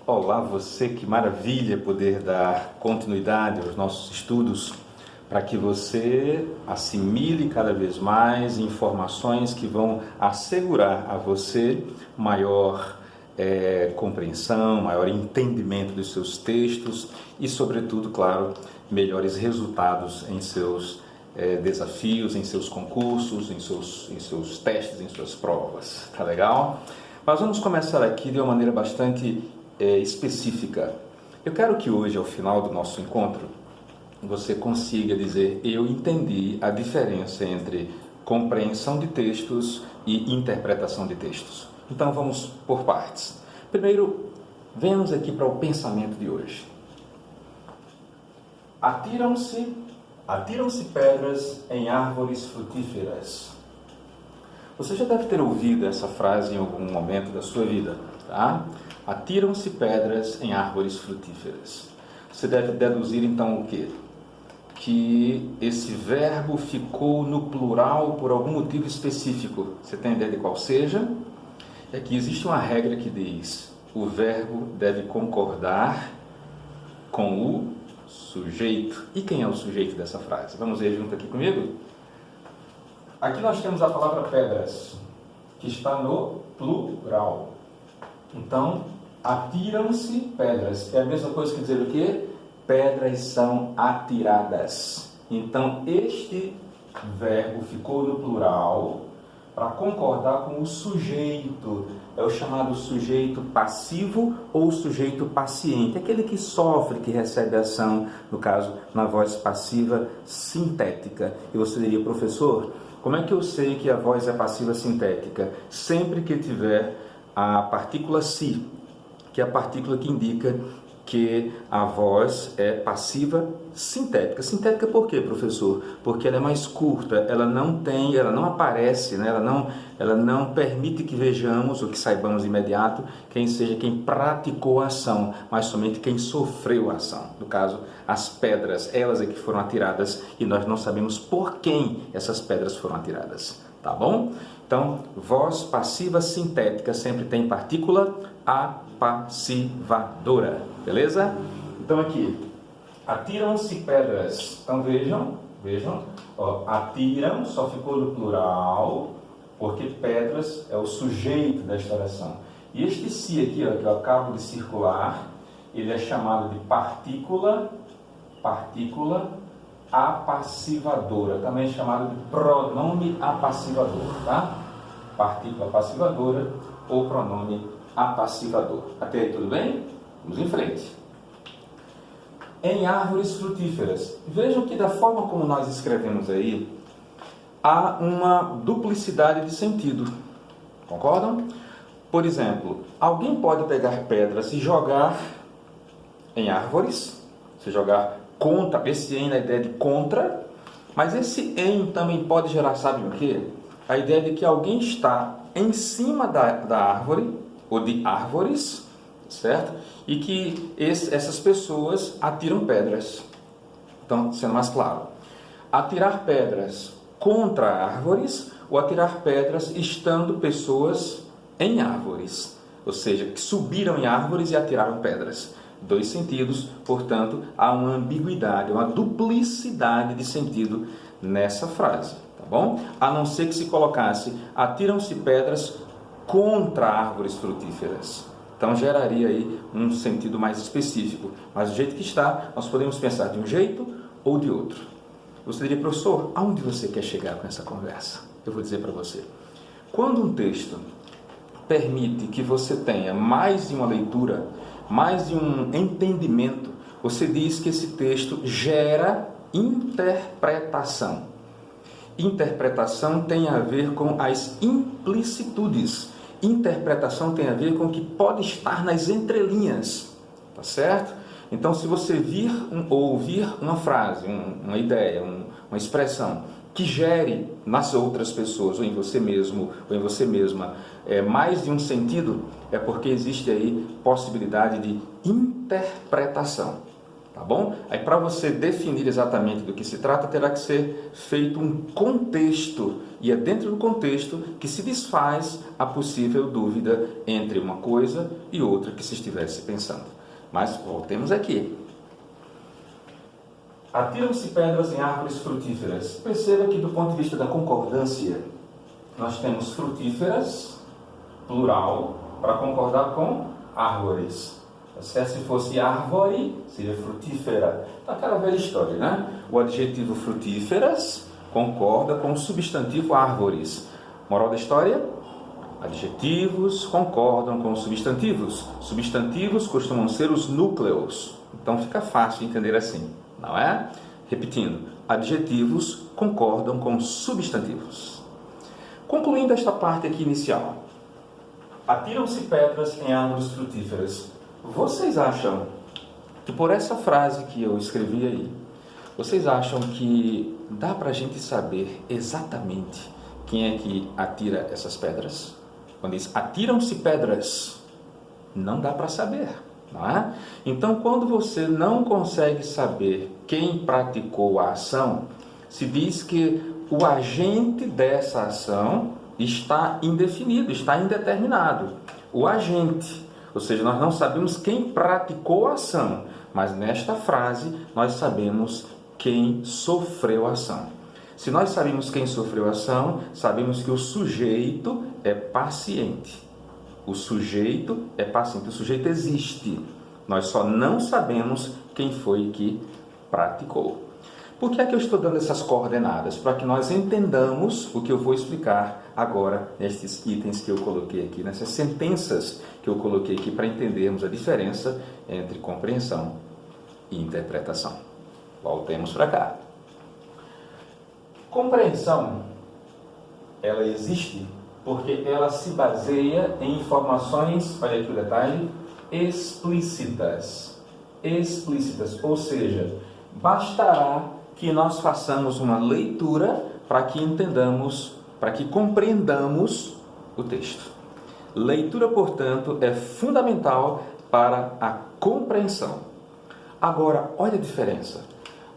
Olá, você, que maravilha poder dar continuidade aos nossos estudos para que você assimile cada vez mais informações que vão assegurar a você maior compreensão, maior entendimento dos seus textos e, sobretudo, claro, melhores resultados em seus desafios, em seus concursos, em seus testes, em suas provas. Tá legal? Mas vamos começar aqui de uma maneira bastante específica. Eu quero que hoje, ao final do nosso encontro, você consiga dizer: eu entendi a diferença entre compreensão de textos e interpretação de textos. Então vamos por partes. Primeiro, venhamos aqui para o pensamento de hoje. Atiram-se pedras em árvores frutíferas. Você já deve ter ouvido essa frase em algum momento da sua vida, tá? Atiram-se pedras em árvores frutíferas. Você deve deduzir então o quê? Que esse verbo ficou no plural por algum motivo específico. Você tem ideia de qual seja? É que existe uma regra que diz: o verbo deve concordar com o sujeito. E quem é o sujeito dessa frase? Vamos ver junto aqui comigo? Aqui nós temos a palavra pedras, que está no plural. Então, atiram-se pedras. É a mesma coisa que dizer o quê? Pedras são atiradas. Então, este verbo ficou no plural para concordar com o sujeito. É o chamado sujeito passivo ou sujeito paciente. Aquele que sofre, que recebe ação, no caso, na voz passiva sintética. E você diria: professor, como é que eu sei que a voz é passiva sintética? Sempre que tiver a partícula si, que é a partícula que indica que a voz é passiva sintética. Sintética por quê, professor? Porque ela é mais curta, ela não aparece, né? ela não permite que vejamos ou que saibamos de imediato quem seja quem praticou a ação, mas somente quem sofreu a ação. No caso, as pedras, elas é que foram atiradas e nós não sabemos por quem essas pedras foram atiradas. Tá bom? Então, voz passiva sintética sempre tem partícula apassivadora. Beleza? Então aqui, atiram-se pedras. Então vejam, ó, atiram, só ficou no plural, porque pedras é o sujeito desta oração. E este si aqui, ó, que eu acabo de circular, ele é chamado de partícula apassivadora, também é chamado de pronome apassivador, tá? Partícula apassivadora ou pronome apassivador. Até aí tudo bem? Vamos em frente. Em árvores frutíferas. Vejam que da forma como nós escrevemos aí, há uma duplicidade de sentido. Concordam? Por exemplo, alguém pode pegar pedras e jogar em árvores, se jogar contra, esse em na ideia de contra, mas esse em também pode gerar, sabe o quê? A ideia de que alguém está em cima da árvore, ou de árvores, certo? E que essas pessoas atiram pedras. Então, sendo mais claro, atirar pedras contra árvores ou atirar pedras estando pessoas em árvores, ou seja, que subiram em árvores e atiraram pedras. Dois sentidos, portanto, há uma ambiguidade, uma duplicidade de sentido nessa frase, tá bom? A não ser que se colocasse: atiram-se pedras contra árvores frutíferas. Então geraria aí um sentido mais específico. Mas do jeito que está, nós podemos pensar de um jeito ou de outro. Você diria: professor, aonde você quer chegar com essa conversa? Eu vou dizer para você. Quando um texto permite que você tenha mais de uma leitura, mais de um entendimento, você diz que esse texto gera interpretação. Interpretação tem a ver com as implicitudes. Interpretação tem a ver com o que pode estar nas entrelinhas, tá certo? Então, se você ouvir uma frase, uma ideia, uma expressão que gere nas outras pessoas, ou em você mesmo, ou em você mesma, mais de um sentido, é porque existe aí possibilidade de interpretação. Tá bom? Aí para você definir exatamente do que se trata, terá que ser feito um contexto, e é dentro do contexto que se desfaz a possível dúvida entre uma coisa e outra que se estivesse pensando. Mas voltemos aqui. Atiram-se pedras em árvores frutíferas. Perceba que do ponto de vista da concordância, nós temos frutíferas, plural, para concordar com árvores. Se fosse árvore, seria frutífera. Aquela velha história, né? O adjetivo frutíferas concorda com o substantivo árvores. Moral da história? Adjetivos concordam com substantivos. Substantivos costumam ser os núcleos. Então fica fácil entender assim, não é? Repetindo, adjetivos concordam com substantivos. Concluindo esta parte aqui inicial. Atiram-se pedras em árvores frutíferas. Vocês acham que por essa frase que eu escrevi aí, vocês acham que dá para a gente saber exatamente quem é que atira essas pedras? Quando diz atiram-se pedras, não dá para saber, não é? Então, quando você não consegue saber quem praticou a ação, se diz que o agente dessa ação está indefinido, está indeterminado. O agente, ou seja, nós não sabemos quem praticou a ação, mas nesta frase nós sabemos quem sofreu a ação. Se nós sabemos quem sofreu a ação, sabemos que o sujeito é paciente. O sujeito é paciente, o sujeito existe. Nós só não sabemos quem foi que praticou. Por que é que eu estou dando essas coordenadas? Para que nós entendamos o que eu vou explicar agora nestes itens que eu coloquei aqui, nessas sentenças que eu coloquei aqui, para entendermos a diferença entre compreensão e interpretação. Voltemos para cá. Compreensão, ela existe porque ela se baseia em informações, olha aqui o detalhe, explícitas. Explícitas, ou seja, bastará que nós façamos uma leitura para que entendamos, para que compreendamos o texto. Leitura, portanto, é fundamental para a compreensão. Agora, olha a diferença.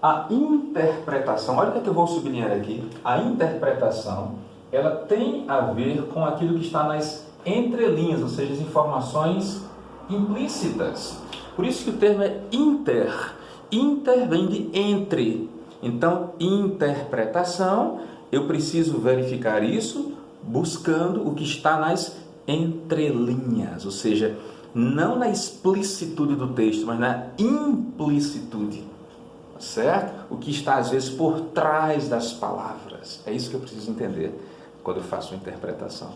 A interpretação, olha o que eu vou sublinhar aqui. A interpretação, ela tem a ver com aquilo que está nas entrelinhas, ou seja, as informações implícitas. Por isso que o termo é inter. Inter vem de entre. Então, interpretação, eu preciso verificar isso buscando o que está nas entrelinhas, ou seja, não na explicitude do texto, mas na implicitude, certo? O que está às vezes por trás das palavras. É isso que eu preciso entender quando eu faço a interpretação,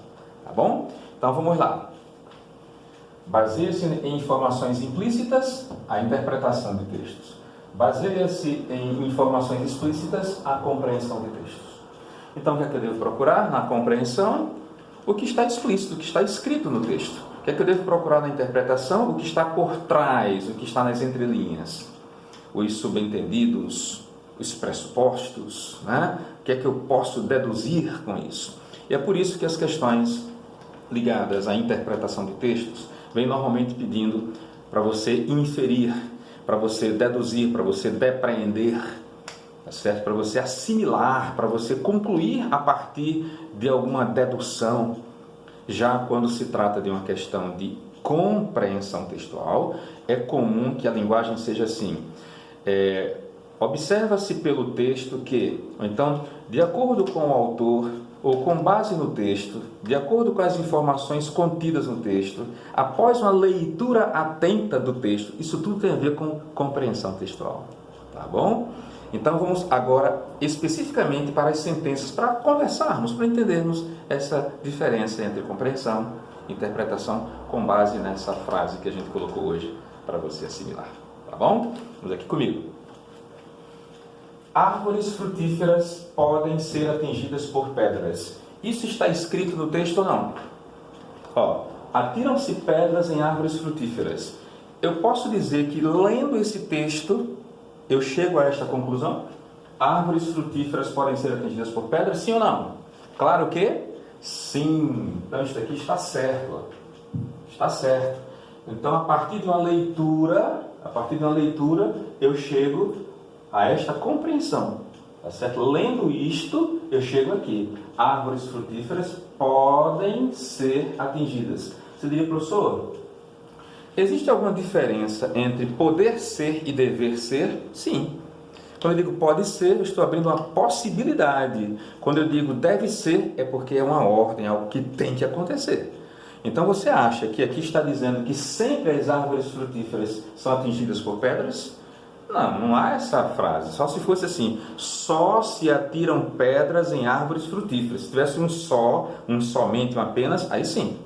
tá bom? Então vamos lá. Baseia-se em informações implícitas a interpretação de textos. Baseia-se em informações explícitas a compreensão de textos. Então, o que é que eu devo procurar na compreensão? O que está explícito, o que está escrito no texto. O que é que eu devo procurar na interpretação? O que está por trás, o que está nas entrelinhas. Os subentendidos, os pressupostos, né? O que é que eu posso deduzir com isso? E é por isso que as questões ligadas à interpretação de textos vêm normalmente pedindo para você inferir, para você deduzir, para você depreender, tá certo? Para você assimilar, para você concluir a partir de alguma dedução. Já quando se trata de uma questão de compreensão textual, é comum que a linguagem seja assim. Observa-se pelo texto que, ou então, de acordo com o autor, ou com base no texto, de acordo com as informações contidas no texto, após uma leitura atenta do texto, isso tudo tem a ver com compreensão textual, tá bom? Então vamos agora especificamente para as sentenças, para conversarmos, para entendermos essa diferença entre compreensão e interpretação com base nessa frase que a gente colocou hoje para você assimilar, tá bom? Vamos aqui comigo. Árvores frutíferas podem ser atingidas por pedras. Isso está escrito no texto ou não? Atiram-se pedras em árvores frutíferas. Eu posso dizer que lendo esse texto, eu chego a esta conclusão? Árvores frutíferas podem ser atingidas por pedras, sim ou não? Claro que sim. Então isso aqui está certo. Está certo. Então, a partir de uma leitura A partir de uma leitura, eu chego a esta compreensão. Tá certo? Lendo isto, eu chego aqui. Árvores frutíferas podem ser atingidas. Você diria, professor, existe alguma diferença entre poder ser e dever ser? Sim. Quando eu digo pode ser, eu estou abrindo uma possibilidade. Quando eu digo deve ser, é porque é uma ordem, algo que tem que acontecer. Então você acha que aqui está dizendo que sempre as árvores frutíferas são atingidas por pedras? Não, não há essa frase. Só se fosse assim, só se atiram pedras em árvores frutíferas. Se tivesse um só, um somente, um apenas, aí sim.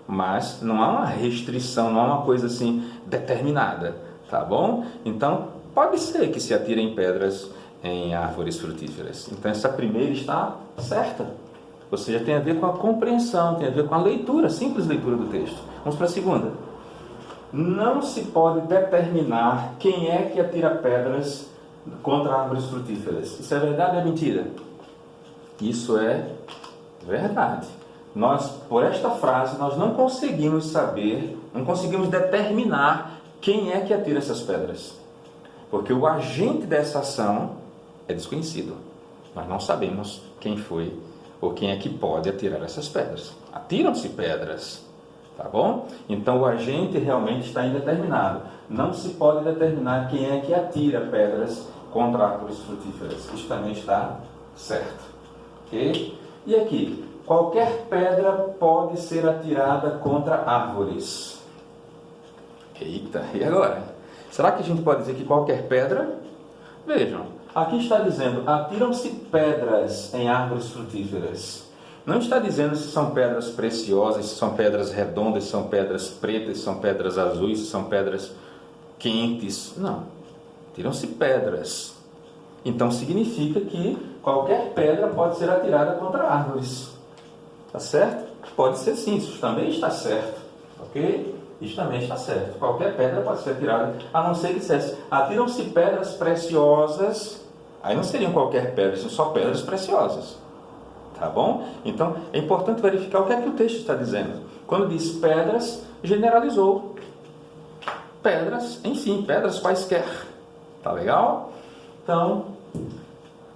Mas não há uma restrição, não há uma coisa assim determinada, tá bom? Então, pode ser que se atirem pedras em árvores frutíferas. Então, essa primeira está certa. Ou seja, tem a ver com a compreensão, tem a ver com a leitura, simples leitura do texto. Vamos para a segunda. Não se pode determinar quem é que atira pedras contra árvores frutíferas. Isso é verdade ou é mentira? Isso é verdade. Nós, por esta frase, nós não conseguimos saber, não conseguimos determinar quem é que atira essas pedras. Porque o agente dessa ação é desconhecido. Nós não sabemos quem foi ou quem é que pode atirar essas pedras. Atiram-se pedras, tá bom? Então o agente realmente está indeterminado. Não se pode determinar quem é que atira pedras contra árvores frutíferas. Isso também está certo. Ok? E aqui, qualquer pedra pode ser atirada contra árvores. Eita, e agora? Será que a gente pode dizer que qualquer pedra? Vejam. Aqui está dizendo, atiram-se pedras em árvores frutíferas. Não está dizendo se são pedras preciosas, se são pedras redondas, se são pedras pretas, se são pedras azuis, se são pedras quentes. Não. Atiram-se pedras. Então significa que qualquer pedra pode ser atirada contra árvores. Tá certo? Pode ser sim, isso também está certo. Ok? Isso também está certo. Qualquer pedra pode ser atirada, a não ser que dissesse, atiram-se pedras preciosas. Aí não seriam qualquer pedra, são só pedras preciosas. Tá bom? Então, é importante verificar o que é que o texto está dizendo. Quando diz pedras, generalizou. Pedras, enfim, pedras quaisquer. Tá legal? Então,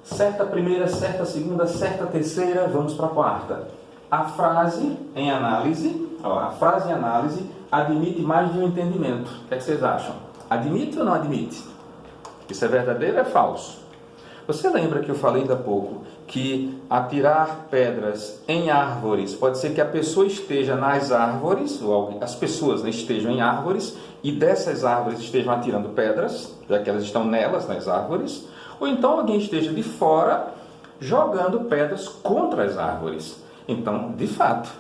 certa primeira, certa segunda, certa terceira, vamos para a quarta. A frase em análise, admite mais de um entendimento. O que é que vocês acham? Admite ou não admite? Isso é verdadeiro ou é falso? Você lembra que eu falei ainda há pouco que atirar pedras em árvores, pode ser que a pessoa esteja nas árvores, ou as pessoas estejam em árvores, e dessas árvores estejam atirando pedras, já que elas estão nelas, nas árvores, ou então alguém esteja de fora jogando pedras contra as árvores. Então, de fato,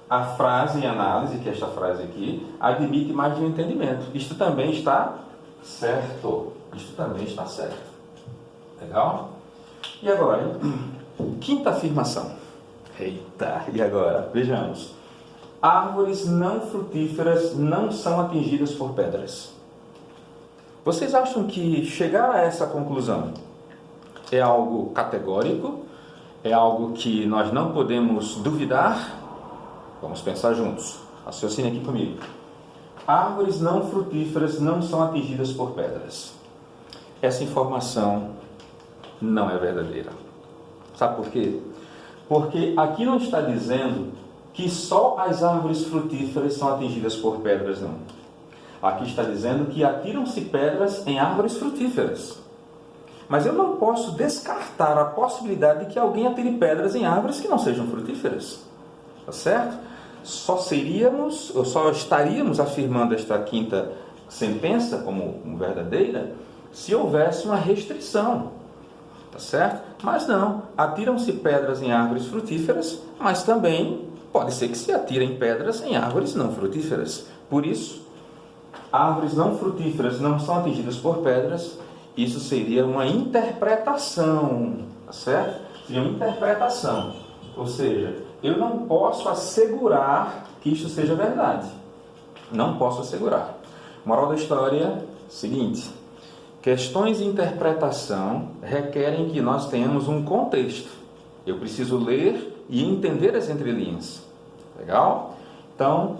a frase em análise, que é esta frase aqui, admite mais de um entendimento. Isto também está certo. Isto também está certo. Legal? E agora, quinta afirmação. Eita, e agora? Vejamos. Árvores não frutíferas não são atingidas por pedras. Vocês acham que chegar a essa conclusão é algo categórico? É algo que nós não podemos duvidar? Vamos pensar juntos. Raciocine aqui comigo. Árvores não frutíferas não são atingidas por pedras. Essa informação não é verdadeira. Sabe por quê? Porque aqui não está dizendo que só as árvores frutíferas são atingidas por pedras, não. Aqui está dizendo que atiram-se pedras em árvores frutíferas. Mas eu não posso descartar a possibilidade de que alguém atire pedras em árvores que não sejam frutíferas. Tá certo? Só estaríamos afirmando esta quinta sentença como verdadeira se houvesse uma restrição. Tá certo? Mas não, atiram-se pedras em árvores frutíferas, mas também pode ser que se atirem pedras em árvores não frutíferas. Por isso, árvores não frutíferas não são atingidas por pedras. Isso seria uma interpretação, tá certo? Seria uma interpretação. Ou seja, eu não posso assegurar que isto seja verdade. Não posso assegurar. Moral da história, seguinte. Questões de interpretação requerem que nós tenhamos um contexto. Eu preciso ler e entender as entrelinhas. Legal? Então,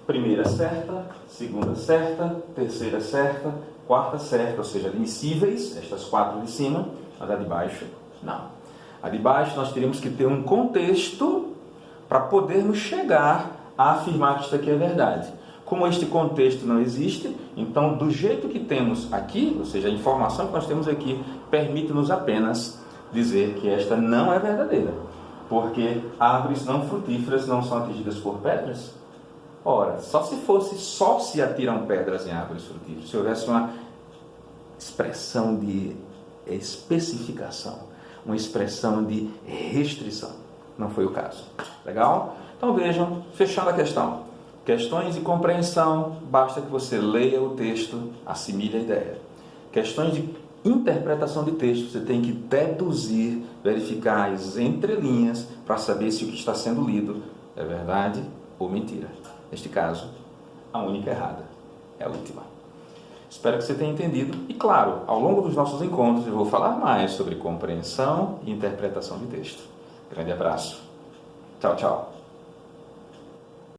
primeira certa, segunda certa, terceira certa, quarta certa, ou seja, admissíveis, estas 4 de cima, mas a de baixo não. A de baixo nós teríamos que ter um contexto para podermos chegar a afirmar que isto aqui é verdade. Como este contexto não existe, então do jeito que temos aqui, ou seja, a informação que nós temos aqui, permite-nos apenas dizer que esta não é verdadeira, porque árvores não frutíferas não são atingidas por pedras. Ora, só se atiram pedras em árvores frutíferas, se houvesse uma expressão de especificação, uma expressão de restrição. Não foi o caso. Legal? Então vejam, fechando a questão. Questões de compreensão, basta que você leia o texto, assimile a ideia. Questões de interpretação de texto, você tem que deduzir, verificar as entrelinhas para saber se o que está sendo lido é verdade ou mentira. Neste caso, a única errada é a última. Espero que você tenha entendido e, claro, ao longo dos nossos encontros eu vou falar mais sobre compreensão e interpretação de texto. Grande abraço. Tchau, tchau.